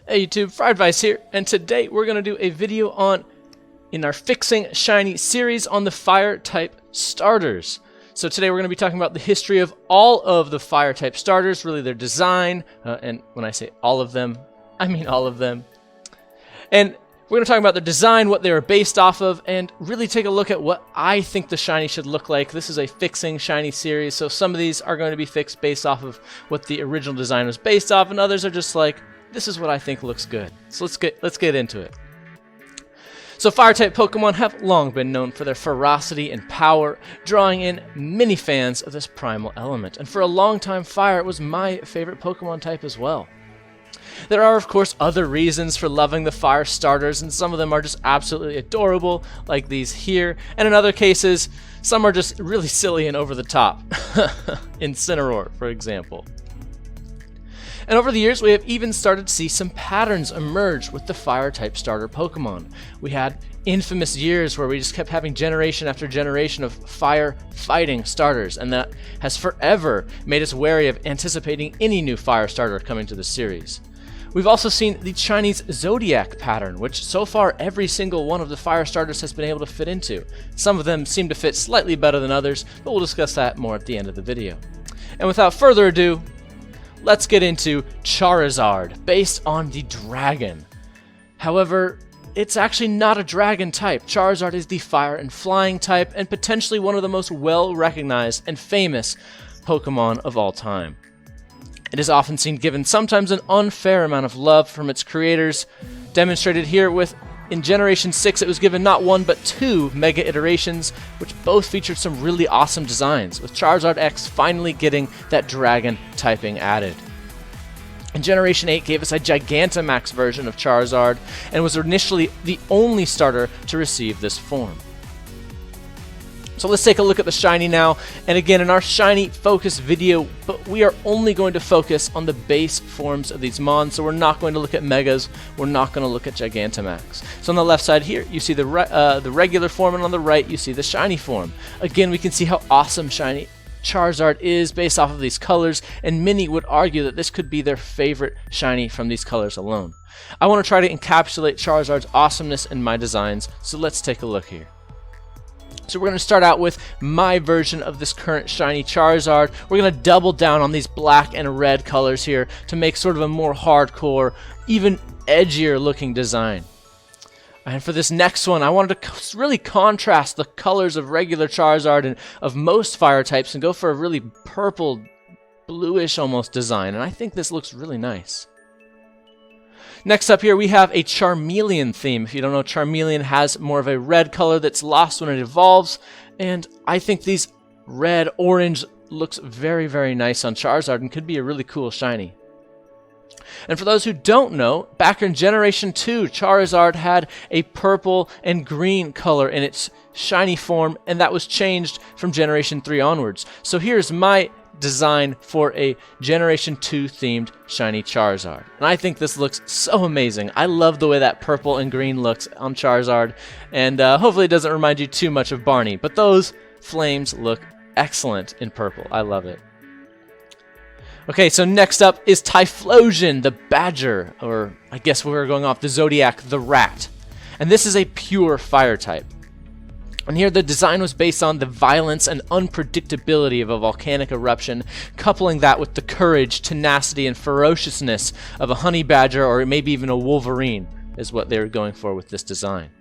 Hey YouTube, FriedVice here, and today we're going to do a video in our Fixing Shiny series on the Fire type starters. So today we're going to be talking about the history of all of the Fire type starters, really their design, and when I say all of them, I mean all of them. And we're going to talk about their design, what they were based off of, and really take a look at what I think the shiny should look like. This is a Fixing Shiny series, so some of these are going to be fixed based off of what the original design was based off, and others are just like, this is what I think looks good. So let's get into it. So Fire-type Pokemon have long been known for their ferocity and power, drawing in many fans of this primal element. And for a long time, Fire was my favorite Pokemon type as well. There are, of course, other reasons for loving the Fire starters, and some of them are just absolutely adorable, like these here. And in other cases, some are just really silly and over the top. Incineroar, for example. And over the years, we have even started to see some patterns emerge with the Fire-type starter Pokemon. We had infamous years where we just kept having generation after generation of fire-fighting starters, and that has forever made us wary of anticipating any new Fire starter coming to the series. We've also seen the Chinese Zodiac pattern, which so far every single one of the Fire starters has been able to fit into. Some of them seem to fit slightly better than others, but we'll discuss that more at the end of the video. And without further ado, let's get into Charizard, based on the dragon. However, it's actually not a dragon type. Charizard is the fire and flying type, and potentially one of the most well-recognized and famous Pokemon of all time. It is often seen given sometimes an unfair amount of love from its creators, demonstrated here with in Generation 6, it was given not one but two Mega iterations, which both featured some really awesome designs, with Charizard X finally getting that dragon typing added. And Generation 8 gave us a Gigantamax version of Charizard, and was initially the only starter to receive this form. So let's take a look at the shiny now, and again in our shiny focus video, but we are only going to focus on the base forms of these mons, so we're not going to look at Megas, we're not going to look at Gigantamax. So on the left side here, you see the regular form, and on the right you see the shiny form. Again, we can see how awesome shiny Charizard is based off of these colors, and many would argue that this could be their favorite shiny from these colors alone. I want to try to encapsulate Charizard's awesomeness in my designs, so let's take a look here. So we're going to start out with my version of this current shiny Charizard. We're going to double down on these black and red colors here to make sort of a more hardcore, even edgier looking design. And for this next one, I wanted to really contrast the colors of regular Charizard and of most fire types and go for a really purple, bluish almost design. And I think this looks really nice. Next up here, we have a Charmeleon theme. If you don't know, Charmeleon has more of a red color that's lost when it evolves, and I think these red-orange looks very, very nice on Charizard and could be a really cool shiny. And for those who don't know, back in Generation 2, Charizard had a purple and green color in its shiny form, and that was changed from Generation 3 onwards. So here's my design for a Generation 2 themed shiny Charizard, and I think this looks so amazing. I love the way that purple and green looks on Charizard, and hopefully it doesn't remind you too much of Barney, but those flames look excellent in purple. I love it. Okay, so next up is Typhlosion, the badger, or I guess we're going off the Zodiac, the rat, and this is a pure fire type. And here the design was based on the violence and unpredictability of a volcanic eruption, coupling that with the courage, tenacity, and ferociousness of a honey badger or maybe even a wolverine is what they were going for with this design.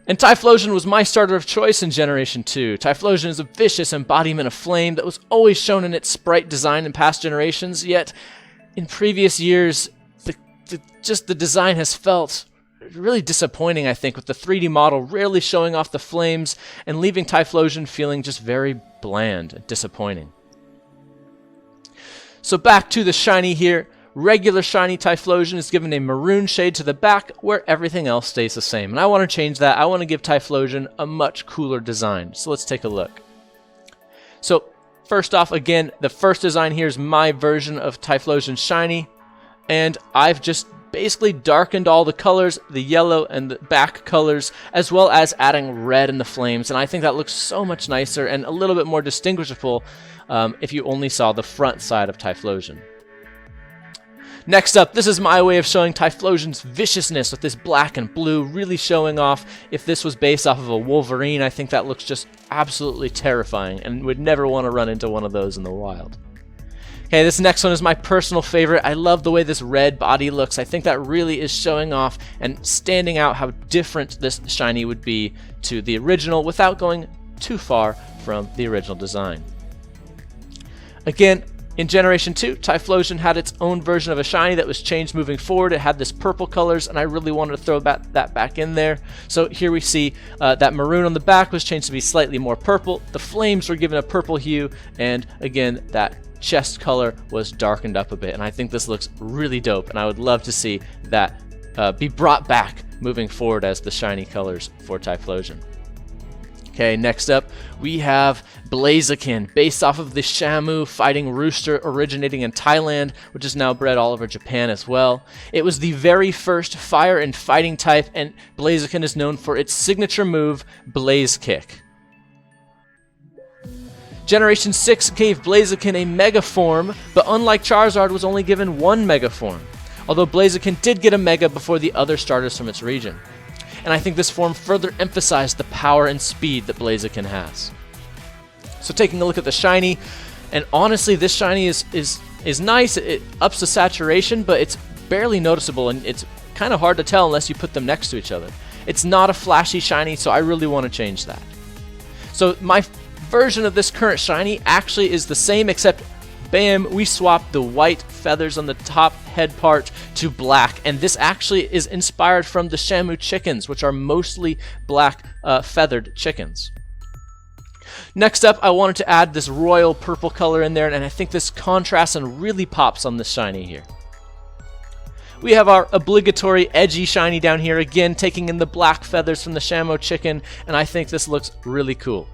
And Typhlosion was my starter of choice in Generation 2. Typhlosion is a vicious embodiment of flame that was always shown in its sprite design in past generations, yet in previous years the design has felt really disappointing, I think, with the 3D model rarely showing off the flames and leaving Typhlosion feeling just very bland and disappointing. So back to the shiny here. Regular shiny Typhlosion is given a maroon shade to the back where everything else stays the same. And I want to change that. I want to give Typhlosion a much cooler design. So let's take a look. So first off, again, the first design here is my version of Typhlosion shiny. And I've just basically darkened all the colors, the yellow and the back colors, as well as adding red in the flames, and I think that looks so much nicer and a little bit more distinguishable if you only saw the front side of Typhlosion. Next up, this is my way of showing Typhlosion's viciousness with this black and blue, really showing off. If this was based off of a Wolverine, I think that looks just absolutely terrifying and would never want to run into one of those in the wild. Okay, this next one is my personal favorite. I love the way this red body looks. I think that really is showing off and standing out how different this shiny would be to the original without going too far from the original design. Again, in Generation 2, Typhlosion had its own version of a shiny that was changed moving forward. It had this purple colors, and I really wanted to throw that back in there. So here we see that maroon on the back was changed to be slightly more purple. The flames were given a purple hue, and again, that chest color was darkened up a bit. And I think this looks really dope, and I would love to see that be brought back moving forward as the shiny colors for Typhlosion. Okay, next up, we have Blaziken, based off of the Shamu fighting rooster originating in Thailand, which is now bred all over Japan as well. It was the very first fire and fighting type, and Blaziken is known for its signature move, Blaze Kick. Generation 6 gave Blaziken a Mega form, but unlike Charizard, was only given one Mega form, although Blaziken did get a Mega before the other starters from its region. And I think this form further emphasized the power and speed that Blaziken has. So taking a look at the shiny, and honestly this shiny is nice. It ups the saturation, but it's barely noticeable, and it's kind of hard to tell unless you put them next to each other. It's not a flashy shiny, so I really want to change that. So my version of this current shiny actually is the same, except bam, we swapped the white feathers on the top head part to black, and this actually is inspired from the Shamu chickens, which are mostly black feathered chickens. Next up, I wanted to add this royal purple color in there, and I think this contrasts and really pops on this shiny here. We have our obligatory edgy shiny down here, again taking in the black feathers from the Shamu chicken, and I think this looks really cool.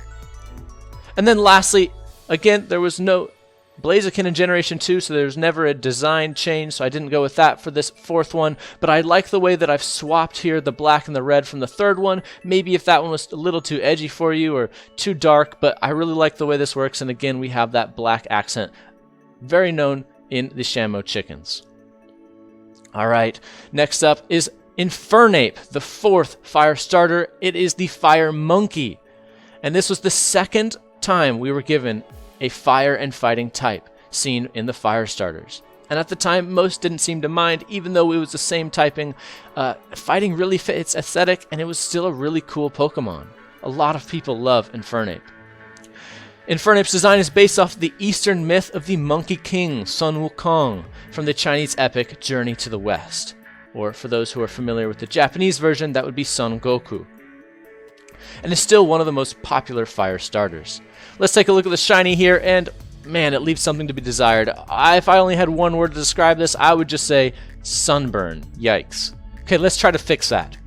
And then lastly, again, there was no Blaziken in Generation 2, so there's never a design change, so I didn't go with that for this fourth one, but I like the way that I've swapped here the black and the red from the third one. Maybe if that one was a little too edgy for you or too dark, but I really like the way this works, and again, we have that black accent, very known in the Shamu chickens. Alright, next up is Infernape, the fourth fire starter. It is the Fire Monkey, and this was the second time we were given a fire and fighting type seen in the fire starters. And at the time, most didn't seem to mind, even though it was the same typing. Fighting really fit its aesthetic, and it was still a really cool Pokemon. A lot of people love Infernape. Infernape's design is based off the Eastern myth of the Monkey King, Sun Wukong, from the Chinese epic Journey to the West. Or for those who are familiar with the Japanese version, that would be Son Goku. And is still one of the most popular fire starters. Let's take a look at the shiny here, and man, it leaves something to be desired. If I only had one word to describe this, I would just say sunburn. Yikes. Okay, let's try to fix that.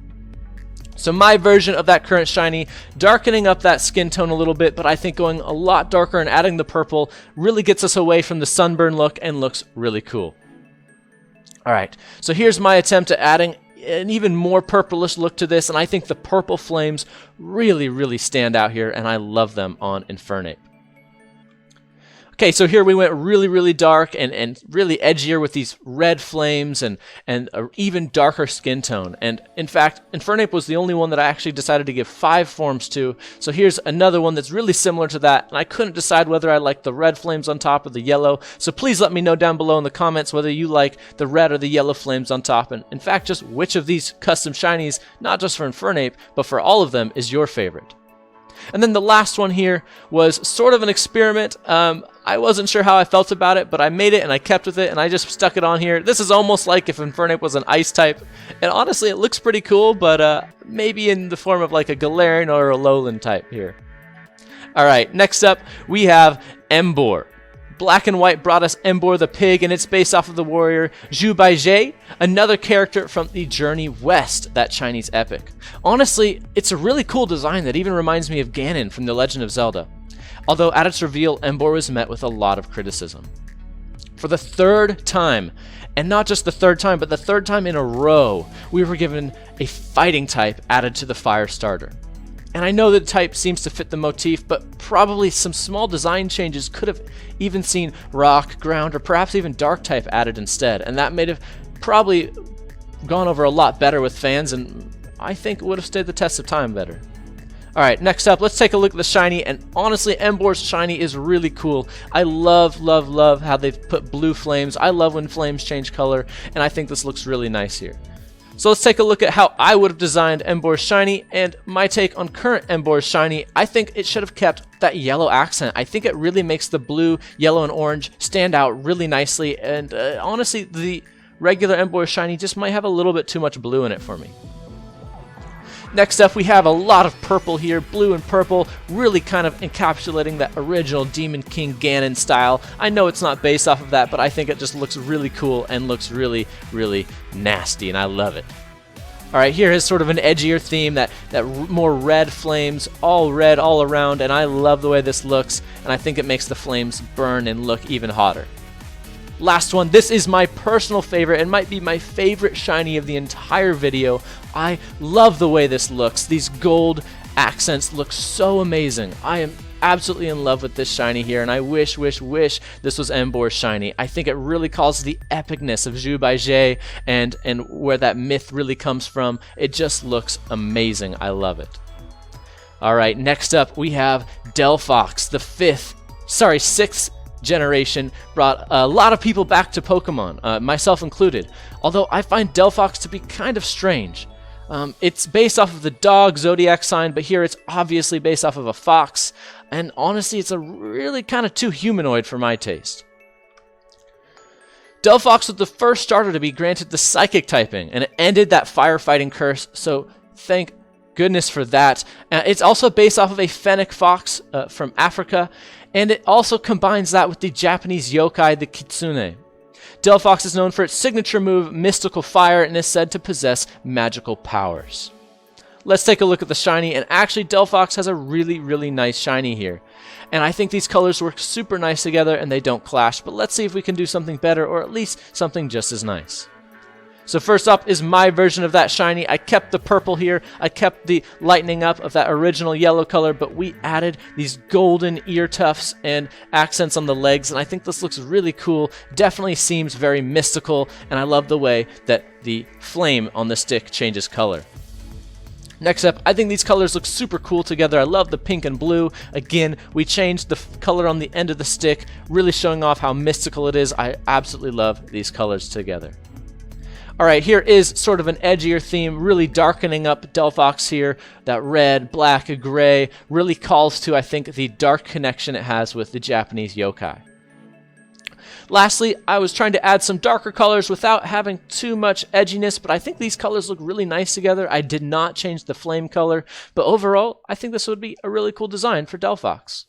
So my version of that current shiny, darkening up that skin tone a little bit, but I think going a lot darker and adding the purple really gets us away from the sunburn look and looks really cool. Alright, so here's my attempt at adding an even more purplish look to this, and I think the purple flames really stand out here, and I love them on Infernape. Okay, so here we went really dark and really edgier with these red flames and an even darker skin tone. And in fact, Infernape was the only one that I actually decided to give 5 forms to. So here's another one that's really similar to that, and I couldn't decide whether I liked the red flames on top or the yellow. So please let me know down below in the comments whether you like the red or the yellow flames on top, and in fact, just which of these custom shinies, not just for Infernape, but for all of them, is your favorite. And then the last one here was sort of an experiment. I wasn't sure how I felt about it, but I made it and I kept with it and I just stuck it on here. This is almost like if Infernape was an ice type. And honestly, it looks pretty cool, but maybe in the form of like a Galarian or a Alolan type here. Alright, next up we have Emboar. Black and White brought us Emboar the pig, and it's based off of the warrior Zhu Baizhe, another character from the Journey West, that Chinese epic. Honestly, it's a really cool design that even reminds me of Ganon from The Legend of Zelda. Although at its reveal, Emboar was met with a lot of criticism. For the third time, and not just the third time, but the third time in a row, we were given a fighting type added to the fire starter. And I know the type seems to fit the motif, but probably some small design changes could have even seen rock, ground, or perhaps even dark type added instead. And that may have probably gone over a lot better with fans, and I think it would have stood the test of time better. Alright, next up, let's take a look at the shiny, and honestly, Emboar's shiny is really cool. I love how they've put blue flames. I love when flames change color, and I think this looks really nice here. So let's take a look at how I would have designed Emboar's shiny, and my take on current Emboar's shiny. I think it should have kept that yellow accent. I think it really makes the blue, yellow, and orange stand out really nicely, and honestly, the regular Emboar's shiny just might have a little bit too much blue in it for me. Next up, we have a lot of purple here, blue and purple, really kind of encapsulating that original Demon King Ganon style. I know it's not based off of that, but I think it just looks really cool and looks really nasty, and I love it. Alright, here is sort of an edgier theme, that more red flames, all red all around, and I love the way this looks, and I think it makes the flames burn and look even hotter. Last one, this is my personal favorite. It might be my favorite shiny of the entire video. I love the way this looks. These gold accents look so amazing. I am absolutely in love with this shiny here, and I wish this was Emboar's shiny. I think it really calls the epicness of Zhu by Jay and where that myth really comes from. It just looks amazing. I love it. Alright, next up we have Delphox, the sixth generation, brought a lot of people back to Pokemon, myself included, although I find Delphox to be kind of strange. It's based off of the dog zodiac sign, but here it's obviously based off of a fox, and honestly it's a really kind of too humanoid for my taste. Delphox was the first starter to be granted the psychic typing, and it ended that firefighting curse, so thank goodness for that. It's also based off of a fennec fox from Africa, and it also combines that with the Japanese yokai, the kitsune. Delphox is known for its signature move, Mystical Fire, and is said to possess magical powers. Let's take a look at the shiny, and actually Delphox has a really nice shiny here. And I think these colors work super nice together and they don't clash, but let's see if we can do something better, or at least something just as nice. So first up is my version of that shiny. I kept the purple here, I kept the lightening up of that original yellow color, but we added these golden ear tufts and accents on the legs, and I think this looks really cool. Definitely seems very mystical, and I love the way that the flame on the stick changes color. Next up, I think these colors look super cool together. I love the pink and blue. Again, we changed the color on the end of the stick, really showing off how mystical it is. I absolutely love these colors together. Alright, here is sort of an edgier theme, really darkening up Delphox here. That red, black, gray really calls to, I think, the dark connection it has with the Japanese yokai. Lastly, I was trying to add some darker colors without having too much edginess, but I think these colors look really nice together. I did not change the flame color, but overall, I think this would be a really cool design for Delphox.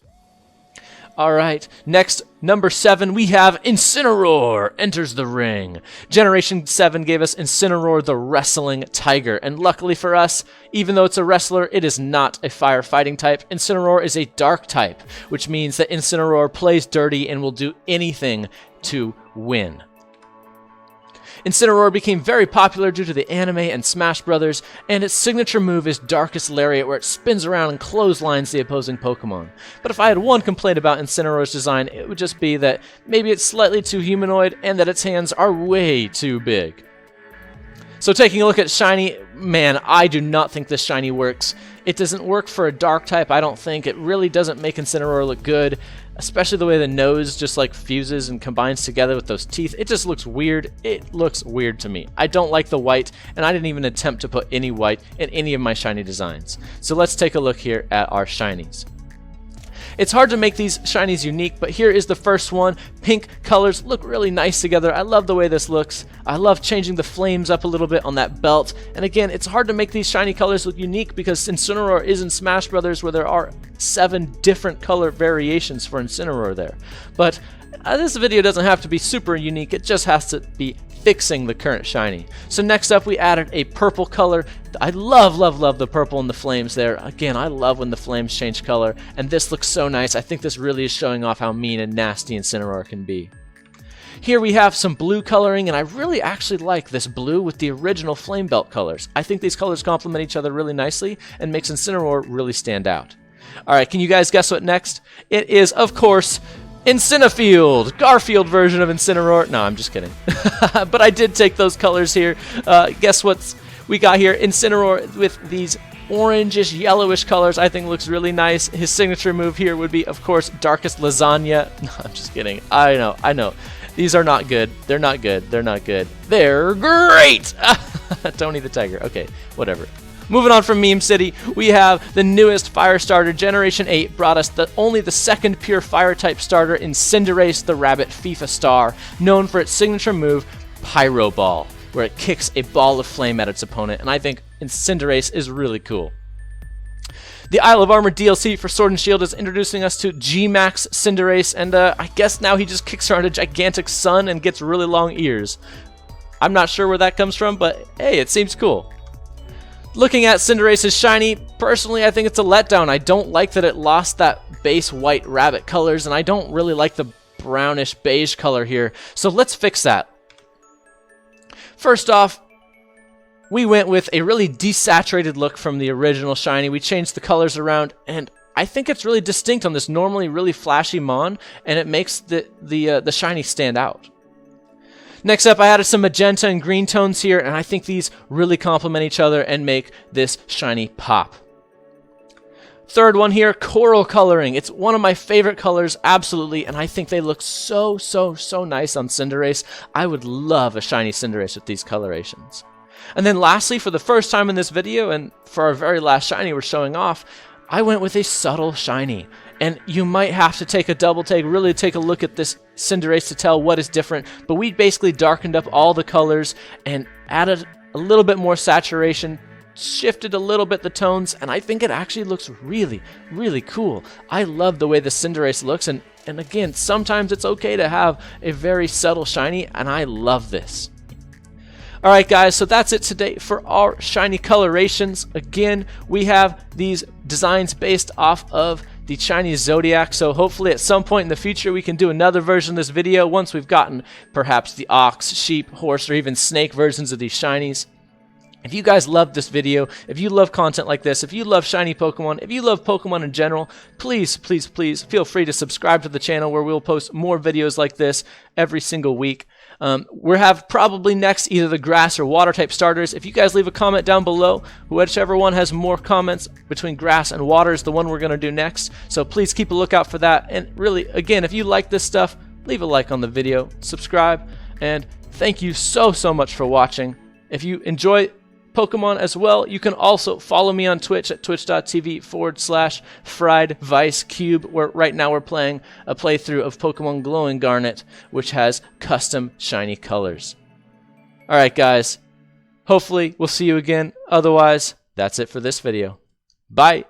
Alright, next, number 7, we have Incineroar enters the ring. Generation 7 gave us Incineroar, the wrestling tiger, and luckily for us, even though it's a wrestler, it is not a firefighting type. Incineroar is a dark type, which means that Incineroar plays dirty and will do anything to win. Incineroar became very popular due to the anime and Smash Brothers, and its signature move is Darkest Lariat, where it spins around and clotheslines the opposing Pokemon. But if I had one complaint about Incineroar's design, it would just be that maybe it's slightly too humanoid and that its hands are way too big. So taking a look at shiny, man, I do not think this shiny works. It doesn't work for a dark type, I don't think. It really doesn't make Incineroar look good, especially the way the nose just like fuses and combines together with those teeth. It just looks weird. It looks weird to me. I don't like the white, and I didn't even attempt to put any white in any of my shiny designs. So let's take a look here at our shinies. It's hard to make these shinies unique, but here is the first one. Pink colors look really nice together. I love the way this looks. I love changing the flames up a little bit on that belt. And again, it's hard to make these shiny colors look unique because Incineroar is in Smash Brothers, where there are 7 different color variations for Incineroar there. But this video doesn't have to be super unique. It just has to be fixing the current shiny. So next up, we added a purple color. I love the purple and the flames there. Again, I love when the flames change color, and this looks so nice. I think this really is showing off how mean and nasty Incineroar can be. Here we have some blue coloring, and I really actually like this blue with the original Flame Belt colors. I think these colors complement each other really nicely and makes Incineroar really stand out. Alright, can you guys guess what next? It is, of course, Incinefield, Garfield version of Incineroar. No, I'm just kidding. But I did take those colors here. Guess what we got here? Incineroar with these orangish, yellowish colors. I think looks really nice. His signature move here would be, of course, Darkest Lasagna. No, I'm just kidding. I know. These are not good. They're not good. They're not good. They're great! Tony the Tiger. Okay, whatever. Moving on from Meme City, we have the newest fire starter. Generation 8 brought us only the second pure fire type starter in Cinderace the Rabbit FIFA star, known for its signature move, Pyro Ball, where it kicks a ball of flame at its opponent, and I think Cinderace is really cool. The Isle of Armor DLC for Sword and Shield is introducing us to G-Max Cinderace, and I guess now he just kicks around a gigantic sun and gets really long ears. I'm not sure where that comes from, but hey, it seems cool. Looking at Cinderace's shiny, personally I think it's a letdown. I don't like that it lost that base white rabbit colors, and I don't really like the brownish beige color here, so let's fix that. First off, we went with a really desaturated look from the original shiny. We changed the colors around, and I think it's really distinct on this normally really flashy Mon, and it makes the shiny stand out. Next up, I added some magenta and green tones here, and I think these really complement each other and make this shiny pop. Third one here, coral coloring. It's one of my favorite colors, absolutely, and I think they look so nice on Cinderace. I would love a shiny Cinderace with these colorations. And then lastly, for the first time in this video, and for our very last shiny we're showing off, I went with a subtle shiny. And you might have to take a double take, really take a look at this Cinderace to tell what is different. But we basically darkened up all the colors and added a little bit more saturation, shifted a little bit the tones, and I think it actually looks really cool. I love the way the Cinderace looks, and again, sometimes it's okay to have a very subtle shiny, and I love this. Alright guys, so that's it today for our shiny colorations. Again, we have these designs based off of the Chinese zodiac, so hopefully at some point in the future we can do another version of this video once we've gotten perhaps the ox, sheep, horse, or even snake versions of these shinies. If you guys love this video, if you love content like this, if you love shiny Pokemon, if you love Pokemon in general, please feel free to subscribe to the channel where we'll post more videos like this every single week. We'll have probably next either the grass or water type starters. If you guys leave a comment down below, whichever one has more comments between grass and water is the one we're going to do next. So please keep a lookout for that. And really, again, if you like this stuff, leave a like on the video, subscribe, and thank you so much for watching. If you enjoy Pokemon as well, you can also follow me on Twitch at twitch.tv/FriedViceCube, where right now we're playing a playthrough of Pokemon Glowing Garnet, which has custom shiny colors. Alright guys, hopefully we'll see you again. Otherwise, that's it for this video. Bye!